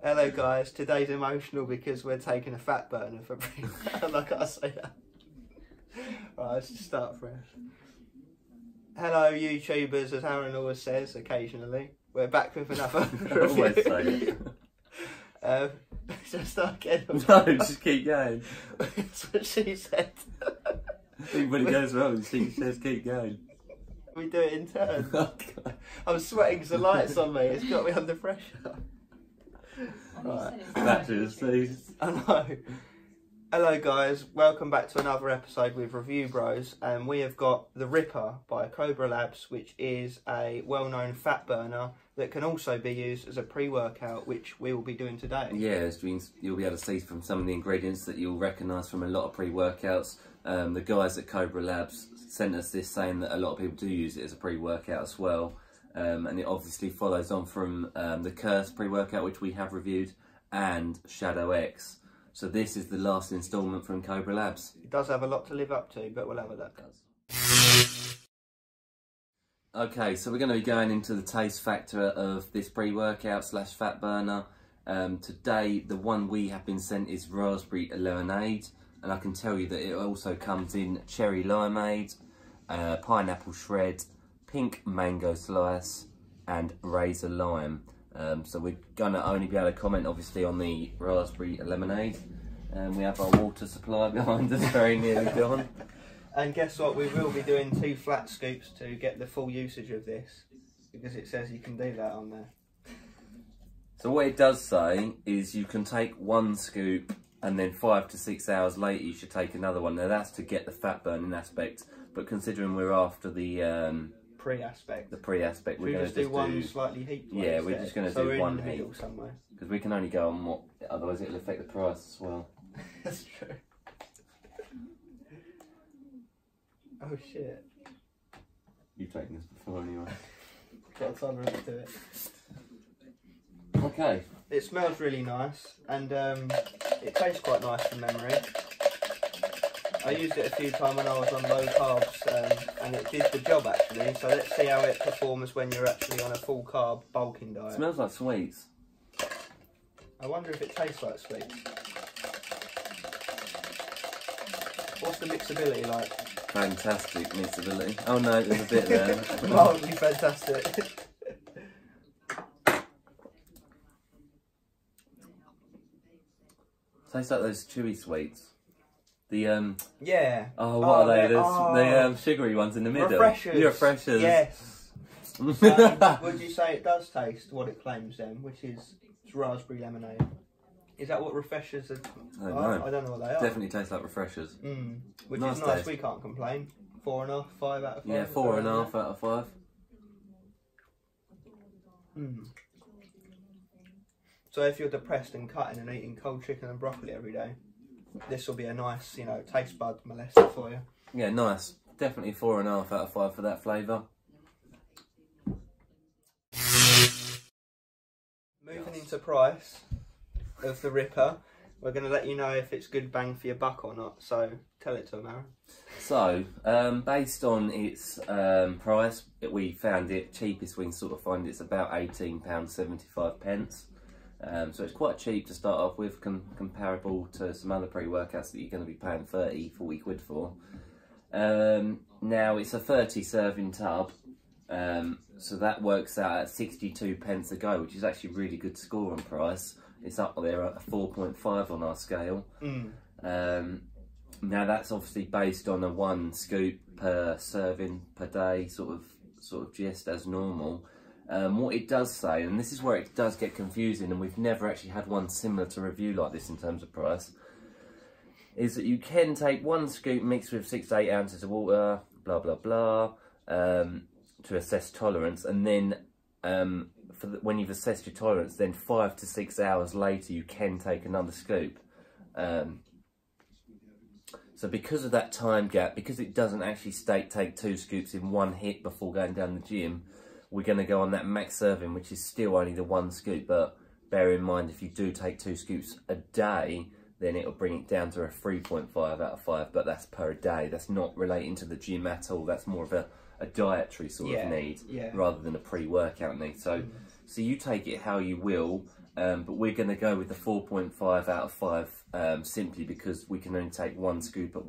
Hello guys, today's emotional because we're taking a fat burner for like I say that. Right, let's just start fresh. Hello YouTubers, as Aaron always says occasionally. We're back with another review. Just start again. No, just keep going. That's what she said. I think when it goes wrong, she says keep going. We do it in turn. I'm sweating because the light's on me, it's got me under pressure. Right. Matches, please. I know. Hello guys, welcome back to another episode with Review Bros, and we have got the Ripper by Cobra Labs, which is a well-known fat burner that can also be used as a pre-workout, which we will be doing today. Yeah, as means you'll be able to see from some of the ingredients that you'll recognise from a lot of pre-workouts. The guys at Cobra Labs sent us this saying that a lot of people do use it as a pre-workout as well. And it obviously follows on from the Curse pre-workout, which we have reviewed, and Shadow X. So this is the last instalment from Cobra Labs. It does have a lot to live up to, but we'll have a look. Okay, so we're going to be going into the taste factor of this pre-workout slash fat burner. Today, the one we have been sent is raspberry lemonade, and I can tell you that it also comes in cherry limeade, pineapple shred, pink mango slice, and razor lime. So we're going to only be able to comment obviously on the raspberry lemonade. And we have our water supply behind us, very nearly gone. And guess what, we will be doing 2 flat scoops to get the full usage of this, because it says you can do that on there. So what it does say is you can take 1 scoop and then 5 to 6 hours later you should take another one. Now that's to get the fat burning aspect, but considering we're after the pre-aspect, we're going to do one slightly heat. Yeah, we're just going to do one heat somewhere, because we can only go on what, otherwise it'll affect the price as well. That's true. Oh shit! You've taken this before anyway. Got a tolerance to it. Okay. It smells really nice, and it tastes quite nice from memory. I used it a few times when I was on low carbs, and it did the job actually. So let's see how it performs when you're actually on a full carb bulking diet. It smells like sweets. I wonder if it tastes like sweets. What's the mixability like? Fantastic mixability. Oh no, there's a bit there. Mildly fantastic. Tastes like those chewy sweets. The yeah. Oh, what are they? The sugary ones in the middle. Refreshers. Yeah, refreshers. Yes. Would you say it does taste what it claims then, which is raspberry lemonade? Is that what refreshers are? I don't know what they are. Definitely tastes like refreshers. Which nice is nice. taste. We can't complain. 4.5, 5 out of 5. Yeah, 4.5 out of 5. So if you're depressed and cutting and eating cold chicken and broccoli every day, this will be a nice, you know, taste bud molester for you. Yeah, nice. Definitely 4.5 out of 5 for that flavour. Moving into price of the Ripper, we're going to let you know if it's good bang for your buck or not. So tell it to them, Aaron. So, based on its price, we found it cheapest we can sort of find it's about £18.75. So it's quite cheap to start off with, comparable to some other pre-workouts that you're going to be paying 30, 40 quid for. Now it's a 30 serving tub, so that works out at 62 pence a go, which is actually a really good score on price. It's up there at a 4.5 on our scale. Now that's obviously based on a 1 scoop per serving per day, sort of gist as normal. What it does say, and this is where it does get confusing, and we've never actually had one similar to review like this in terms of price, is that you can take 1 scoop mixed with 6 to 8 ounces of water, blah blah blah, to assess tolerance, and then when you've assessed your tolerance, then 5 to 6 hours later you can take another scoop. So because of that time gap, because it doesn't actually state take 2 scoops in 1 hit before going down the gym, we're going to go on that max serving, which is still only the 1 scoop. But bear in mind, if you do take 2 scoops a day, then it'll bring it down to a 3.5 out of 5. But that's per day. That's not relating to the gym at all. That's more of a dietary sort of need, rather than a pre-workout need. So you take it how you will. but we're going to go with the 4.5 out of 5 simply because we can only take one scoop at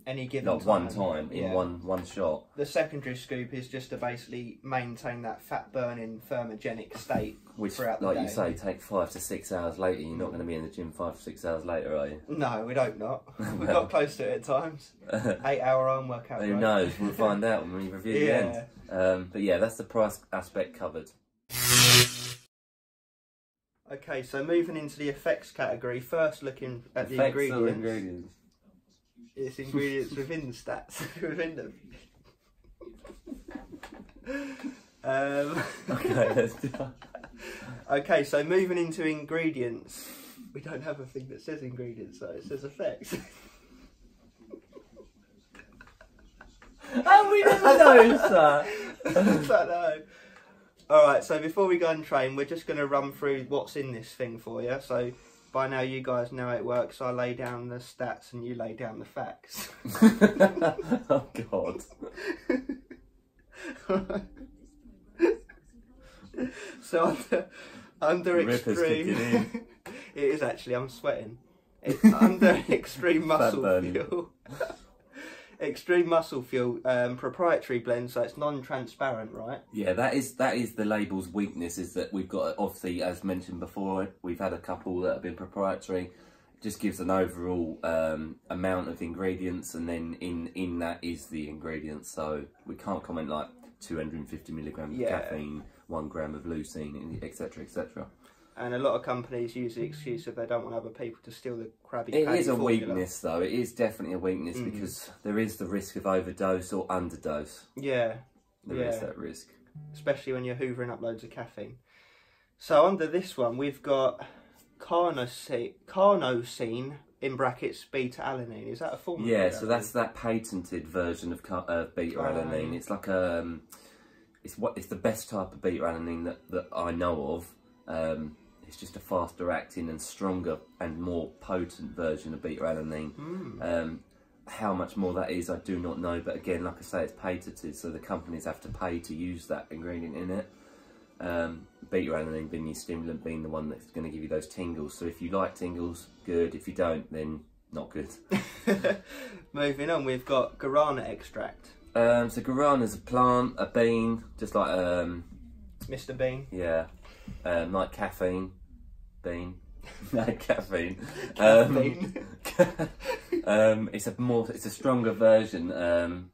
any given time. one time in one shot. The secondary scoop is just to basically maintain that fat burning thermogenic state, which, throughout the day. Like you say, take 5 to 6 hours later. You're not going to be in the gym 5 to 6 hours later, are you? No, we'd hope not. We've got close to it at times. 8-hour arm workout. Who knows? We'll find out when we review the end. But yeah, that's the price aspect covered. Okay, so moving into the effects category, first looking at the ingredients. It's ingredients within the stats, within them. Okay, let's do that. Okay, so moving into ingredients, we don't have a thing that says ingredients, though. It says effects. How we never noticed that? I don't know. Alright, so before we go and train, we're just going to run through what's in this thing for you. So by now you guys know how it works. I lay down the stats and you lay down the facts. Oh God. So under extreme... It is actually, I'm sweating. It's under extreme muscle fuel. Extreme muscle fuel, proprietary blend, so it's non-transparent, right? Yeah, that is the label's weakness, is that we've got, obviously, as mentioned before, we've had a couple that have been proprietary. It just gives an overall amount of ingredients, and then in that is the ingredients, so we can't comment like 250 milligrams of caffeine, 1 gram of leucine, etc, etc. And a lot of companies use the excuse that they don't want other people to steal the Krabby Patty It is a formula. weakness, though. It is definitely a weakness because there is the risk of overdose or underdose. Yeah. There is that risk. Especially when you're hoovering up loads of caffeine. So under this one, we've got carnosine, in brackets, beta-alanine. Is that a formula? Yeah, so that's that patented version of beta-alanine. It's like it's the best type of beta-alanine that I know of. It's just a faster acting and stronger and more potent version of beta-alanine. How much more that is, I do not know. But again, like I say, it's patented, so the companies have to pay to use that ingredient in it. Beta-alanine being your stimulant, being the one that's going to give you those tingles. So if you like tingles, good. If you don't, then not good. Moving on, we've got guarana extract. So guarana is a plant, a bean, just like Mr. Bean. Yeah, like caffeine. Bean. No, caffeine. It's a stronger version.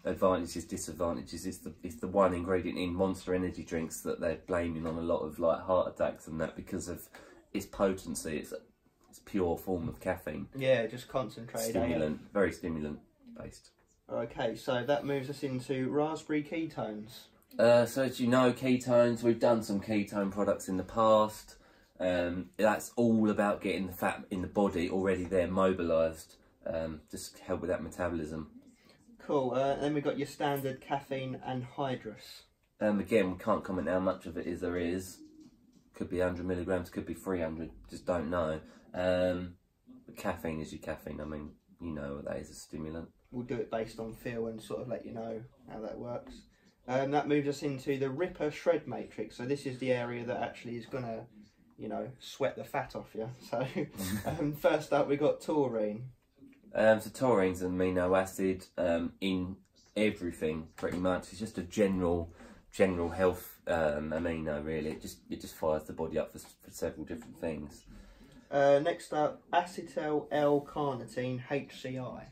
Advantages, disadvantages. It's the one ingredient in Monster energy drinks that they're blaming on a lot of like heart attacks and that because of its potency. It's pure form of caffeine. Yeah, just concentrated. Stimulant, very stimulant based. Okay, so that moves us into raspberry ketones. So as you know, ketones, we've done some ketone products in the past. That's all about getting the fat in the body already there, mobilised, just help with that metabolism. Cool, then we've got your standard caffeine anhydrous. Again, we can't comment how much of it there is. Could be 100 milligrams, could be 300, just don't know. But caffeine is your caffeine, I mean, you know what that is, a stimulant. We'll do it based on feel and sort of let you know how that works. That moves us into the Ripper Shred Matrix. So this is the area that actually is going to, you know, sweat the fat off you. So first up we got taurine. So taurine's an amino acid in everything pretty much. It's just a general health amino really. It just fires the body up for several different things. Next up, acetyl L-carnitine, HCI.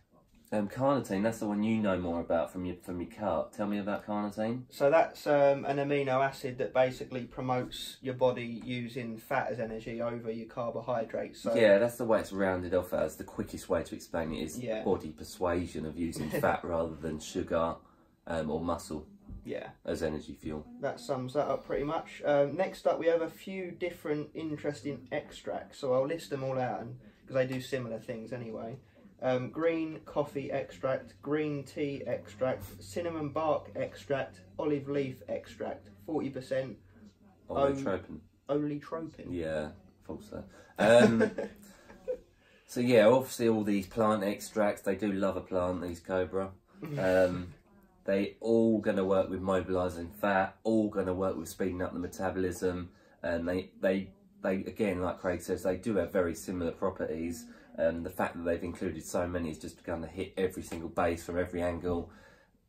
Carnitine, that's the one you know more about from your cart. Tell me about carnitine. So that's an amino acid that basically promotes your body using fat as energy over your carbohydrates. So yeah, that's the way it's rounded off as. The quickest way to explain it is body persuasion of using fat rather than sugar or muscle as energy fuel. That sums that up pretty much. Next up we have a few different interesting extracts. So I'll list them all out because they do similar things anyway. Green coffee extract, green tea extract, cinnamon bark extract, olive leaf extract, 40%. Oleotropin. Yeah, false there. So yeah, obviously all these plant extracts, they do love a plant, these Cobra. They all going to work with mobilising fat, all going to work with speeding up the metabolism. and they again, like Craig says, they do have very similar properties. The fact that they've included so many is just going to hit every single base from every angle.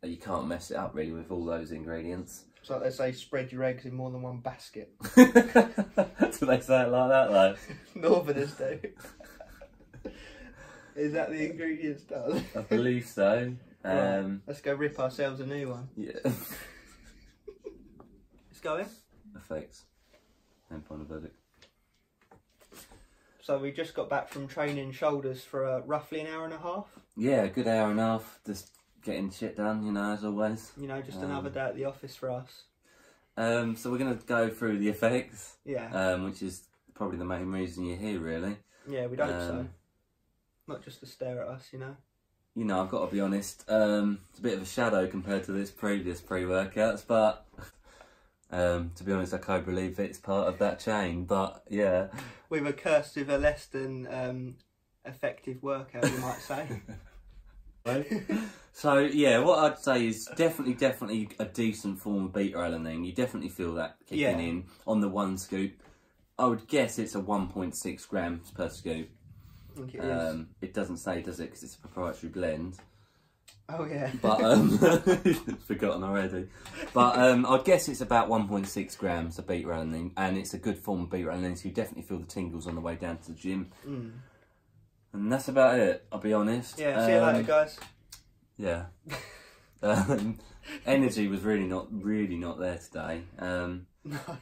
You can't mess it up really with all those ingredients. It's like they say, spread your eggs in more than one basket. Do they say it like that though? Northerners do. Is that the ingredients done? I believe so. Right, let's go rip ourselves a new one. Yeah. Let's go in. Effects. And final verdict. So we just got back from training shoulders for roughly an hour and a half. Yeah, a good hour and a half. Just getting shit done, you know, as always. You know, just another day at the office for us. So we're going to go through the effects. Yeah. Which is probably the main reason you're here, really. Yeah, we'd hope so. Not just to stare at us, you know. You know, I've got to be honest. It's a bit of a shadow compared to this previous pre-workouts, but to be honest, I can't believe it's part of that chain. But yeah, we were cursed with a less than effective workout, you might say. So yeah, what I'd say is definitely a decent form of beta alanine. You definitely feel that kicking in on the one scoop. I would guess it's a 1.6 grams per scoop. I think it is. It doesn't say, does it? Because it's a proprietary blend. Oh yeah. But forgotten already. But I'd guess it's about 1.6 grams of beta alanine, and it's a good form of beta alanine. So you definitely feel the tingles on the way down to the gym. And that's about it. I'll be honest. Yeah. See you later, guys. Yeah. Energy was really not there today.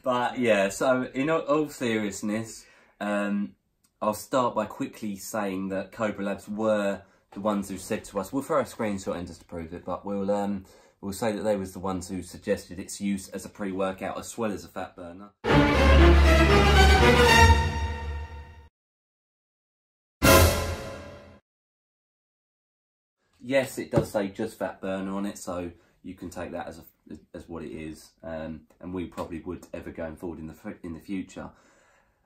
But yeah. So in all seriousness, I'll start by quickly saying that Cobra Labs were the ones who said to us, we'll throw a screenshot in just to prove it, but we'll say that they was the ones who suggested its use as a pre-workout as well as a fat burner. Yes, it does say just fat burner on it, so you can take that as what it is, and we probably would ever going forward in the future.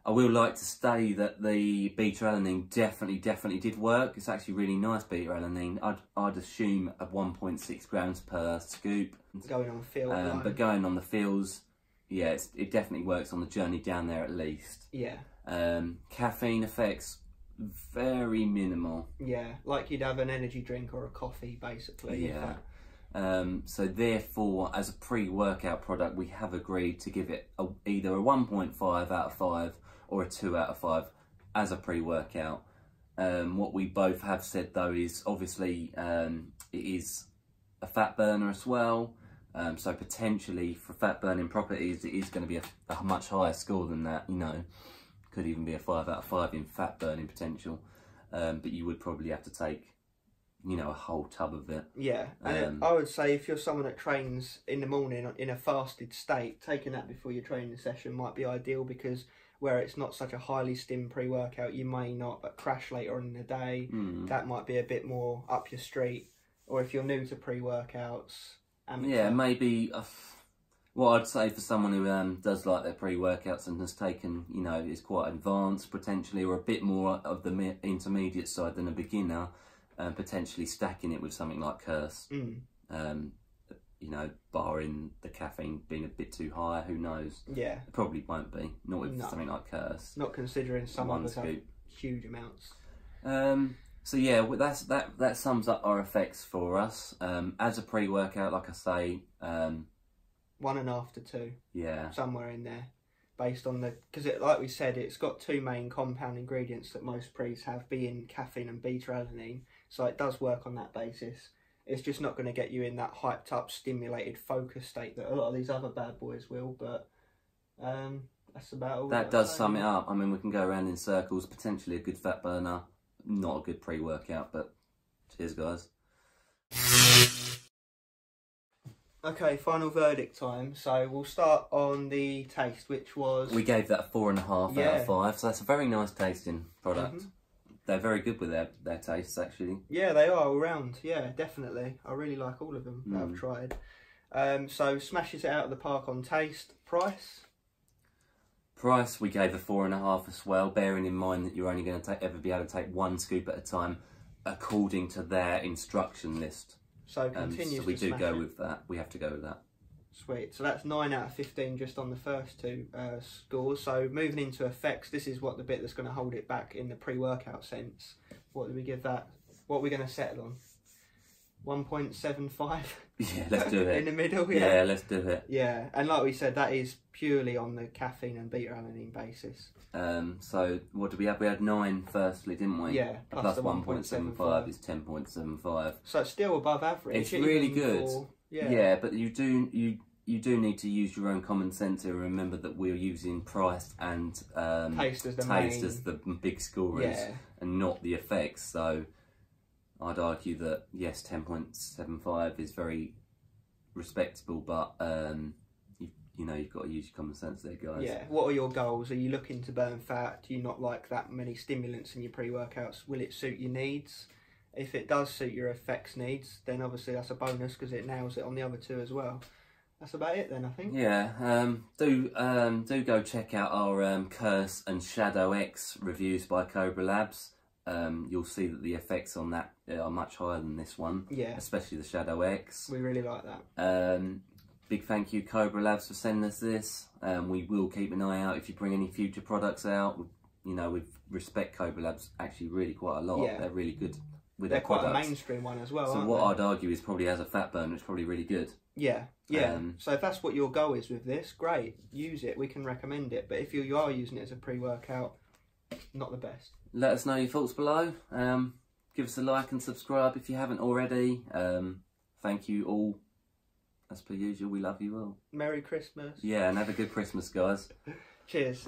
I will like to say that the beta alanine definitely did work. It's actually really nice beta alanine. I'd assume a 1.6 grams per scoop. Going on the field, but going on the fields, yeah, it definitely works on the journey down there at least. Yeah. Caffeine effects, very minimal. Yeah, like you'd have an energy drink or a coffee, basically. Yeah. So therefore, as a pre-workout product, we have agreed to give it either a 1.5 out of 5 or a 2 out of 5 as a pre-workout. What we both have said though is obviously it is a fat burner as well. So potentially for fat burning properties, it is going to be a much higher score than that, you know. Could even be a 5 out of 5 in fat burning potential. But you would probably have to take, you know, a whole tub of it. Yeah, and I would say if you're someone that trains in the morning in a fasted state, taking that before your training session might be ideal, because where it's not such a highly stimmed pre-workout, you may not crash later on in the day. That might be a bit more up your street. Or if you're new to pre-workouts, yeah, maybe what I'd say for someone who does like their pre-workouts and has taken, you know, is quite advanced potentially, or a bit more of the intermediate side than a beginner, potentially stacking it with something like Curse. You know, barring the caffeine being a bit too high, who knows? Yeah. It probably won't be, not with something like Curse. Not considering some others have huge amounts. So yeah, that sums up our effects for us. As a pre-workout, like I say, 1.5 to 2. Yeah. Somewhere in there. Based on because like we said, it's got 2 main compound ingredients that most pre's have, being caffeine and beta alanine. So it does work on that basis. It's just not going to get you in that hyped up, stimulated focus state that a lot of these other bad boys will, but that's about all. That does sum it up. I mean, we can go around in circles, potentially a good fat burner, not a good pre-workout, but cheers guys. Okay, final verdict time. So we'll start on the taste, which was... We gave that a 4.5 out of 5, so that's a very nice tasting product. They're very good with their tastes, actually. Yeah, they are all round. Yeah, definitely. I really like all of them that I've tried. So smashes it out of the park on taste. Price? Price, we gave a 4.5 as well, bearing in mind that you're only going to ever be able to take 1 scoop at a time, according to their instruction list. So continues so we do go with that. We have to go with that. Sweet. So that's 9 out of 15 just on the first two scores. So moving into effects, this is what the bit that's going to hold it back in the pre-workout sense. What do we give that? What are we going to settle on? 1.75? Yeah, let's do it. In the middle, yeah. Yeah, let's do it. Yeah, and like we said, that is purely on the caffeine and beta-alanine basis. So what did we have? We had 9 firstly, didn't we? Yeah, plus 1.75 is 10.75. So it's still above average. It's really good. Yeah, but you do need to use your own common sense here. Remember that we're using price and taste as the big scorers, and not the effects. So I'd argue that yes, 10.75 is very respectable, but you've got to use your common sense there, guys. Yeah. What are your goals? Are you looking to burn fat? Do you not like that many stimulants in your pre-workouts? Will it suit your needs? If it does suit your effects needs, then obviously that's a bonus because it nails it on the other two as well. That's about it then, I think. Yeah. Do go check out our Curse and Shadow X reviews by Cobra Labs. You'll see that the effects on that are much higher than this one. Yeah. Especially the Shadow X. We really like that. Big thank you, Cobra Labs, for sending us this. We will keep an eye out if you bring any future products out. We respect Cobra Labs actually really quite a lot. Yeah. They're really good with their products. They're quite a mainstream one as well, so what I'd argue is probably as a fat burner, it's probably really good. Yeah. So if that's what your goal is with this, great, use it. We can recommend it. But if you are using it as a pre-workout, not the best. Let us know your thoughts below. Give us a like and subscribe if you haven't already. Thank you all. As per usual, we love you all. Merry Christmas. Yeah, and have a good Christmas, guys. Cheers.